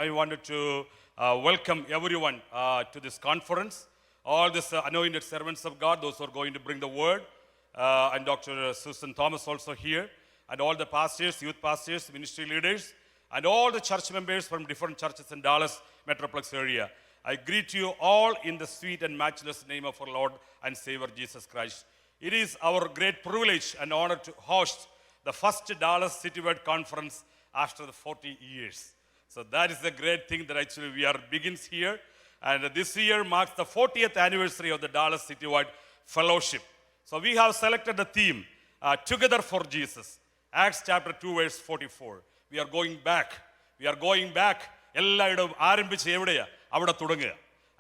I wanted to welcome everyone to this conference. All these anointed servants of God, those who are going to bring the word, and Dr. Susan Thomas also here, and all the pastors, youth pastors, ministry leaders, and all the church members from different churches in Dallas Metroplex area. I greet you all in the sweet and matchless name of our Lord and Savior Jesus Christ. It is our great privilege and honor to host the first Dallas Citywide Conference after the 40 years. So that is the great thing that actually we are begins here. And this year marks the 40th anniversary of the Dallas Citywide Fellowship. So we have selected the theme, Together for Jesus. Acts chapter 2 verse 44. We are going back. എല്ലായിടവും ആരംഭിച്ച് എവിടെയാ? അവിടെ തുടങ്ങുക.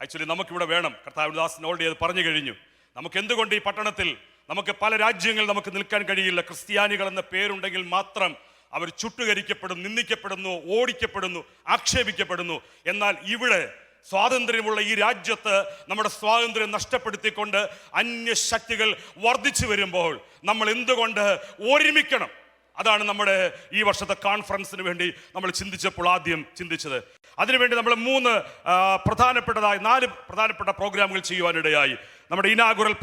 Actually നമുക്കിവിടെ വേണം. കർത്താവിദാസൻ already അത് പറഞ്ഞു കഴിഞ്ഞു. നമുക്ക് എന്തുകൊണ്ട് ഈ പട്ടണത്തിൽ നമുക്ക് പല രാജ്യങ്ങളിൽ നമുക്ക് നിൽക്കാൻ കഴിയില്ല. ക്രിസ്ത്യാനികൾ എന്ന പേരുണ്ടെങ്കിൽ മാത്രം അവർ ചുട്ടുകരിക്കപ്പെടുന്നു, നിന്ദിക്കപ്പെടുന്നു, ഓടിക്കപ്പെടുന്നു, ആക്ഷേപിക്കപ്പെടുന്നു. എന്നാൽ ഇവിടെ സ്വാതന്ത്ര്യമുള്ള ഈ രാജ്യത്ത് നമ്മുടെ സ്വാതന്ത്ര്യം നഷ്ടപ്പെടുത്തിക്കൊണ്ട് അന്യശക്തികൾ വർദ്ധിച്ചു വരുമ്പോൾ നമ്മൾ എന്തുകൊണ്ട് ഒരുമിക്കണം? അതാണ് നമ്മുടെ ഈ വർഷത്തെ കോൺഫറൻസിന് വേണ്ടി നമ്മൾ ആദ്യം ചിന്തിച്ചത്. അതിനുവേണ്ടി നമ്മൾ 4 പ്രധാനപ്പെട്ട പ്രോഗ്രാമുകൾ ചെയ്യുവാനിടയായി. നമ്മുടെ ഇനാഗുറൽ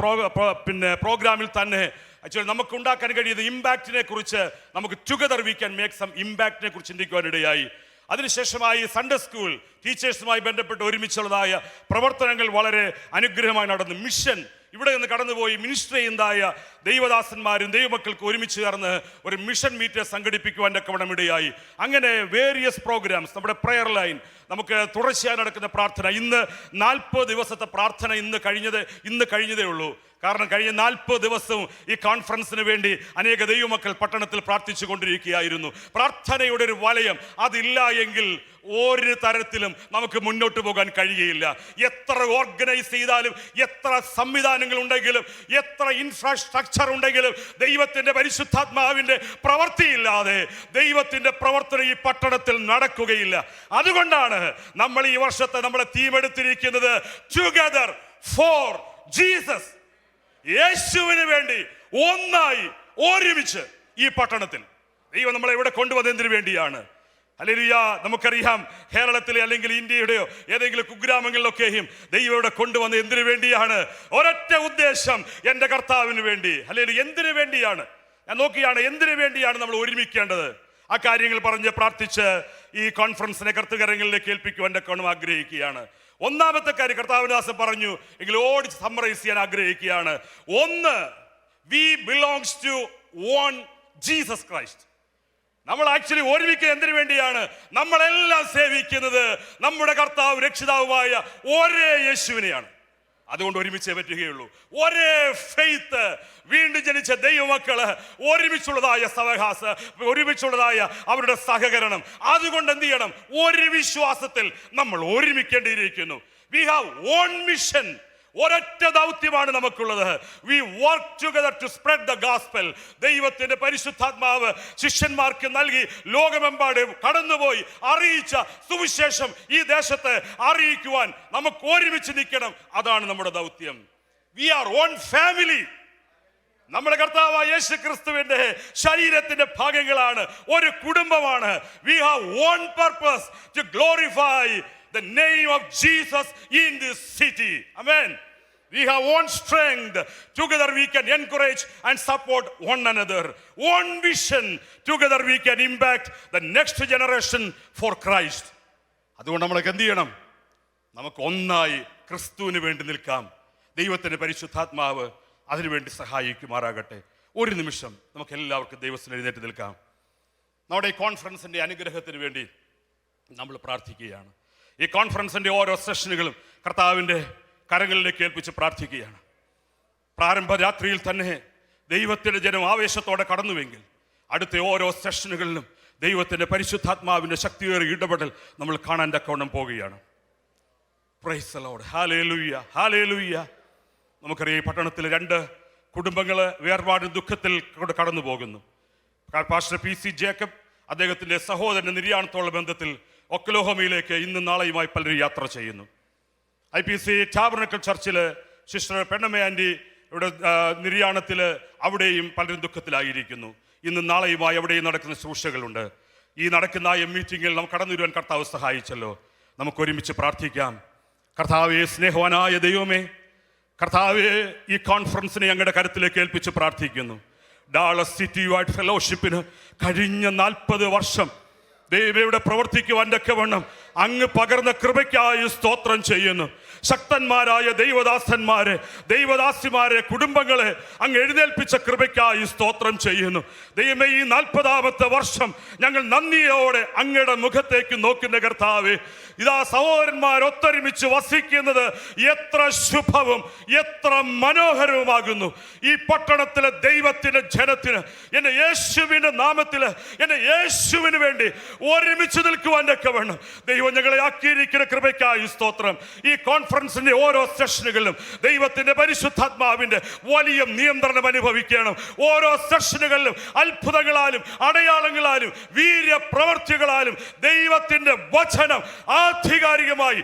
പ്രോഗ്രാമിൽ തന്നെ ആക്ച്വലി നമുക്ക് ഉണ്ടാക്കാൻ കഴിയുന്ന ഇമ്പാക്റ്റിനെ കുറിച്ച് നമുക്ക് together we can make some ഇമ്പാക്റ്റിനെ കുറിച്ച് ചിന്തിക്കുവാനിടയായി. അതിനുശേഷമായി സൺഡേ സ്കൂൾ ടീച്ചേഴ്സുമായി ബന്ധപ്പെട്ട് ഒരുമിച്ചുള്ളതായ പ്രവർത്തനങ്ങൾ വളരെ അനുഗ്രഹമായി നടന്നു. മിഷൻ ഇവിടെ നിന്ന് കടന്നുപോയി മിനിസ്റ്റർ ചെയ്യുന്നതായ ദൈവദാസന്മാരും ദൈവമക്കൾക്ക് ഒരുമിച്ച് ചേർന്ന് ഒരു മിഷൻ മീറ്റ് സംഘടിപ്പിക്കുവാൻ ഇടയായി. അങ്ങനെ വേരിയസ് പ്രോഗ്രാംസ്, നമ്മുടെ പ്രെയർ ലൈൻ, നമുക്ക് തുടർച്ചയായി നടക്കുന്ന പ്രാർത്ഥന. ഇന്ന് 40 ദിവസത്തെ പ്രാർത്ഥന ഇന്ന് കഴിഞ്ഞതേ ഉള്ളൂ. കാരണം കഴിഞ്ഞ 40 ദിവസവും ഈ കോൺഫറൻസിന് വേണ്ടി അനേക ദൈവമക്കൾ പട്ടണത്തിൽ പ്രാർത്ഥിച്ചു കൊണ്ടിരിക്കുകയായിരുന്നു. പ്രാർത്ഥനയുടെ ഒരു വലയം അതില്ല എങ്കിൽ ഒരു തരത്തിലും നമുക്ക് മുന്നോട്ട് പോകാൻ കഴിയുകയില്ല. എത്ര ഓർഗനൈസ് ചെയ്താലും, എത്ര സംവിധാനങ്ങൾ ഉണ്ടെങ്കിലും, എത്ര ഇൻഫ്രാസ്ട്രക്ചർ ഉണ്ടെങ്കിലും ദൈവത്തിന്റെ പരിശുദ്ധാത്മാവിന്റെ പ്രവൃത്തിയില്ലാതെ ദൈവത്തിന്റെ പ്രവർത്തനം ഈ പട്ടണത്തിൽ നടക്കുകയില്ല. അതുകൊണ്ടാണ് നമ്മൾ ഈ വർഷത്തെ നമ്മളെ തീം എടുത്തിരിക്കുന്നത് ടുഗദർ ഫോർ ജീസസ്. യേശുവിന് വേണ്ടി ഒന്നായി ഒരുമിച്ച് ഈ പട്ടണത്തിൽ ദൈവം നമ്മളെ ഇവിടെ കൊണ്ടുവന്നതിന് വേണ്ടിയാണ്. ഹല്ലേലൂയ. നമുക്കറിയാം കേരളത്തിലെ അല്ലെങ്കിൽ ഇന്ത്യയുടെയോ ഏതെങ്കിലും കുഗ്രാമങ്ങളിലൊക്കെയും ദൈവം ഇവിടെ കൊണ്ടുവന്ന് എന്തിനു വേണ്ടിയാണ്? ഒരൊറ്റ ഉദ്ദേശം, എൻ്റെ കർത്താവിന് വേണ്ടി. ഹല്ലേലൂയ. എന്തിനു വേണ്ടിയാണ്? ഞാൻ നോക്കിയാണ് എന്തിനു വേണ്ടിയാണ് നമ്മൾ ഒരുമിക്കേണ്ടത്. ആ കാര്യങ്ങൾ പറഞ്ഞ് പ്രാർത്ഥിച്ച് ഈ കോൺഫറൻസിനെ കർത്തകരങ്ങളിലേക്ക് ഏൽപ്പിക്കുവാൻ ആഗ്രഹിക്കുകയാണ്. ഒന്നാമത്തെ കാര്യം കർത്താവിദാസൻ പറഞ്ഞു എങ്കിൽ ഓടി സമ്മറൈസ് ചെയ്യാൻ ആഗ്രഹിക്കുകയാണ്. ഒന്ന്, we belongs to one Jesus Christ. നമ്മൾ ആക്ച്വലി ഒരുമിക്കുക എന്തിനു വേണ്ടിയാണ്? നമ്മളെല്ലാം സേവിക്കുന്നത് നമ്മുടെ കർത്താവ് രക്ഷിതാവുമായ ഒരേ യേശുവിനെയാണ്. അതുകൊണ്ട് ഒരുമിച്ചേ പറ്റുകയുള്ളൂ. ഒരേ ഫെയ്ത്ത്, വീണ്ടും ജനിച്ച ദൈവമക്കള്, ഒരുമിച്ചുള്ളതായ സഹവാസ, ഒരുമിച്ചുള്ളതായ അവരുടെ സഹകരണം. അതുകൊണ്ട് എന്ത് ചെയ്യണം? ഒരു വിശ്വാസത്തിൽ നമ്മൾ ഒരുമിക്കേണ്ടിയിരിക്കുന്നു. We have one mission. ഒരൊറ്റ ദൗത്യമാണ് നമുക്കുള്ളത്. We work together to spread the gospel. ദൈവത്തിന്റെ പരിശുദ്ധാത്മാവ് ശിഷ്യന്മാർക്ക് നൽകി ലോകമെമ്പാടും കടന്നുപോയി അറിയിച്ച സുവിശേഷം ഈ ദേശത്ത് അറിയിക്കുവാൻ നമുക്ക് ഒരുമിച്ച് നിൽക്കണം. അതാണ് നമ്മുടെ ദൗത്യം. We are one family. നമ്മുടെ കർത്താവായ യേശു ക്രിസ്തുവിന്റെ ശരീരത്തിന്റെ ഭാഗങ്ങളാണ്, ഒരു കുടുംബമാണ്. We have one purpose to glorify the name of Jesus in this city. Amen. We have one strength. Together we can encourage and support one another. One vision. Together we can impact the next generation for Christ. അതുകൊണ്ട് നമ്മൾ എന്ത് ചെയ്യണം? നമുക്ക് ഒന്നായി ക്രിസ്തുവിന് വേണ്ടി നിൽക്കാം. ദൈവത്തിന്റെ പരിശുദ്ധാത്മാവ് അതിനുവേണ്ടി സഹായിക്കുമാറാകട്ടെ. ഒരു നിമിഷം നമുക്ക് എല്ലാവർക്കും ദൈവത്തിന് എഴുന്നേറ്റ് നിൽക്കാം. നമ്മുടെ ഈ കോൺഫറൻസിന്റെ അനുഗ്രഹത്തിന് വേണ്ടി നമ്മൾ പ്രാർത്ഥിക്കുകയാണ്. ഈ കോൺഫറൻസിന്റെ ഓരോ സെഷനുകളും കർത്താവിൻ്റെ കരങ്ങളിലേക്ക് ഏൽപ്പിച്ച് പ്രാർത്ഥിക്കുകയാണ്. പ്രാരംഭ രാത്രിയിൽ തന്നെ ദൈവത്തിന്റെ ജനം ആവേശത്തോടെ കടന്നുവെങ്കിൽ അടുത്ത ഓരോ സെഷനുകളിലും ദൈവത്തിന്റെ പരിശുദ്ധാത്മാവിന്റെ ശക്തിയേറിയ ഇടപെടൽ നമ്മൾ കാണാൻ തക്കവണ്ണം പോവുകയാണ്. Praise the Lord. Hallelujah, hallelujah. നമുക്കറിയാം ഈ പട്ടണത്തിൽ 2 കുടുംബങ്ങൾ വേർപാട് ദുഃഖത്തിൽ കടന്നു പോകുന്നു. പാസ്റ്റർ PC ജേക്കബ് അദ്ദേഹത്തിന്റെ സഹോദരന്റെ നിര്യാണത്തോളം ബന്ധത്തിൽ ഒക്ലഹോമയിലേക്ക് ഇന്നും നാളെയുമായി പലരും യാത്ര ചെയ്യുന്നു. IPC ടാബർനക്കിൾ ചർച്ചില് സിസ്റ്റർ പെണ്ണമ്മ ആൻറ്റി ഇവിടെ നിര്യാണത്തിൽ അവിടെയും പലരും ദുഃഖത്തിലായിരിക്കുന്നു. ഇന്നും നാളെയുമായി അവിടെയും നടക്കുന്ന ശുശ്രൂഷകളുണ്ട്. ഈ നടക്കുന്ന മീറ്റിങ്ങിൽ നമുക്ക് കടന്നു വരുവാൻ കർത്താവ് സഹായിച്ചല്ലോ. നമുക്ക് ഒരുമിച്ച് പ്രാർത്ഥിക്കാം. കർത്താവേ, സ്നേഹവാനായ ദൈവമേ, കർത്താവേ, ഈ കോൺഫറൻസിനെ ഞങ്ങളുടെ കരുത്തിലേക്ക് ഏൽപ്പിച്ച് പ്രാർത്ഥിക്കുന്നു. ഡാളസ് സിറ്റി വൈഡ് ഫെലോഷിപ്പിന് കഴിഞ്ഞ 40 വർഷം ദൈവയുടെ പ്രവർത്തിക്കുവാൻ തക്കവണ്ണം അങ്ങ് പകർന്ന കൃപയ്ക്കായി സ്തോത്രം ചെയ്യുന്നു. ശക്തന്മാരായ ദൈവദാസന്മാരെ, ദൈവദാസിമാരെ, കുടുംബങ്ങളെ അങ്ങ് എഴുന്നേൽപ്പിച്ച കൃപയ്ക്കായി സ്തോത്രം ചെയ്യുന്നു. ദൈവമേ, ഈ 40ാമത്തെ വർഷം ഞങ്ങൾ നന്ദിയോടെ അങ്ങയുടെ മുഖത്തേക്ക് നോക്കുന്ന കർത്താവേ, ഇതാ സഹോദരന്മാർ ഒത്തൊരുമിച്ച് വസിക്കുന്നത് എത്ര ശുഭവും എത്ര മനോഹരവുമാകുന്നു. ഈ പട്ടണത്തിലെ ദൈവത്തിന്റെ ജനത്തിന് എന്നെ യേശുവിന്റെ നാമത്തിൽ, എന്നെ യേശുവിന് വേണ്ടി ഒരുമിച്ച് നിൽക്കുവാൻ തക്കവണ്ണം ദൈവം ഞങ്ങളെ ആക്കിയിരിക്കുന്ന കൃപയ്ക്കായി സ്തോത്രം. ഈ കോൺഫറൻസിന്റെ ഓരോ സെഷനുകളിലും ദൈവത്തിന്റെ പരിശുദ്ധാത്മാവിന്റെ വലിയ നിയന്ത്രണം അനുഭവിക്കണം. ഓരോ സെഷനുകളിലും അത്ഭുതങ്ങളാലും അടയാളങ്ങളാലും വീര്യപ്രവർത്തികളാലും ദൈവത്തിന്റെ വചനം ആധികാരികമായി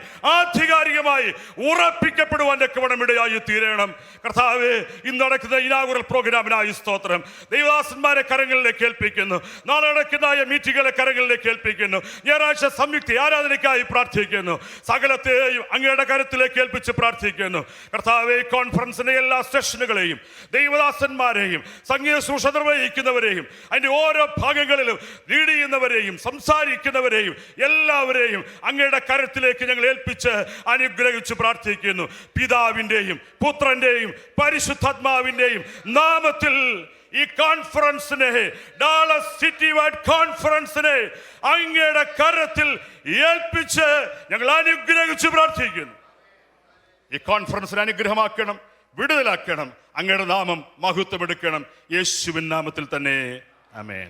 ഉറപ്പിക്കപ്പെടുവാൻ തക്കവണ്ണം ഇടയായി തീരണം. കർത്താവേ, ഇന്ന് നടക്കുന്ന ഇനാഗുറൽ പ്രോഗ്രാമിനായി സ്തോത്രം. ദൈവദാസന്മാരെ കരങ്ങളിലേക്ക് ഏൽപ്പിക്കുന്നു. നാളെ നടക്കുന്ന മീറ്റിംഗുകളെ കരങ്ങളിലേക്ക് ഏൽപ്പിക്കുന്നു. ഞായറാഴ്ച സംയുക്ത ആരാധനയ്ക്കായി പ്രാർത്ഥിക്കുന്നു. സകലത്തെയും അങ്ങയുടെ കരുത്തിലേക്ക് ഏൽപ്പിച്ച് പ്രാർത്ഥിക്കുന്നു. കർത്താവേ, കോൺഫറൻസിന്റെ എല്ലാ സെഷനുകളെയും ദൈവദാസന്മാരെയും സംഗീത ശുശ്രൂഷ നിർവഹിക്കുന്നവരെയും അതിന്റെ ഓരോ ഭാഗങ്ങളിലും ലീഡ് ചെയ്യുന്നവരെയും സംസാരിക്കുന്നവരെയും എല്ലാവരെയും അങ്ങയുടെ കരത്തിലേക്ക് ഞങ്ങൾ ഏൽപ്പിച്ച് അനുഗ്രഹിച്ച് പ്രാർത്ഥിക്കുന്നു. പിതാവിന്റെയും പുത്രന്റെയും പരിശുദ്ധാത്മാവിന്റെയും നാമത്തിൽ ഈ കോൺഫറൻസിനെ, ഡാളസ് സിറ്റി വൈഡ് കോൺഫറൻസിനെ അങ്ങയുടെ കരത്തിൽ ഏൽപ്പിച്ച് ഞങ്ങൾ അനുഗ്രഹിച്ച് പ്രാർത്ഥിക്കുന്നു. ഈ കോൺഫറൻസിനെ അനുഗ്രഹമാക്കണം, വിടുതലാക്കണം. അങ്ങയുടെ നാമം മഹത്വമെടുക്കണം. യേശുവിൻ നാമത്തിൽ തന്നെ, ആമേൻ.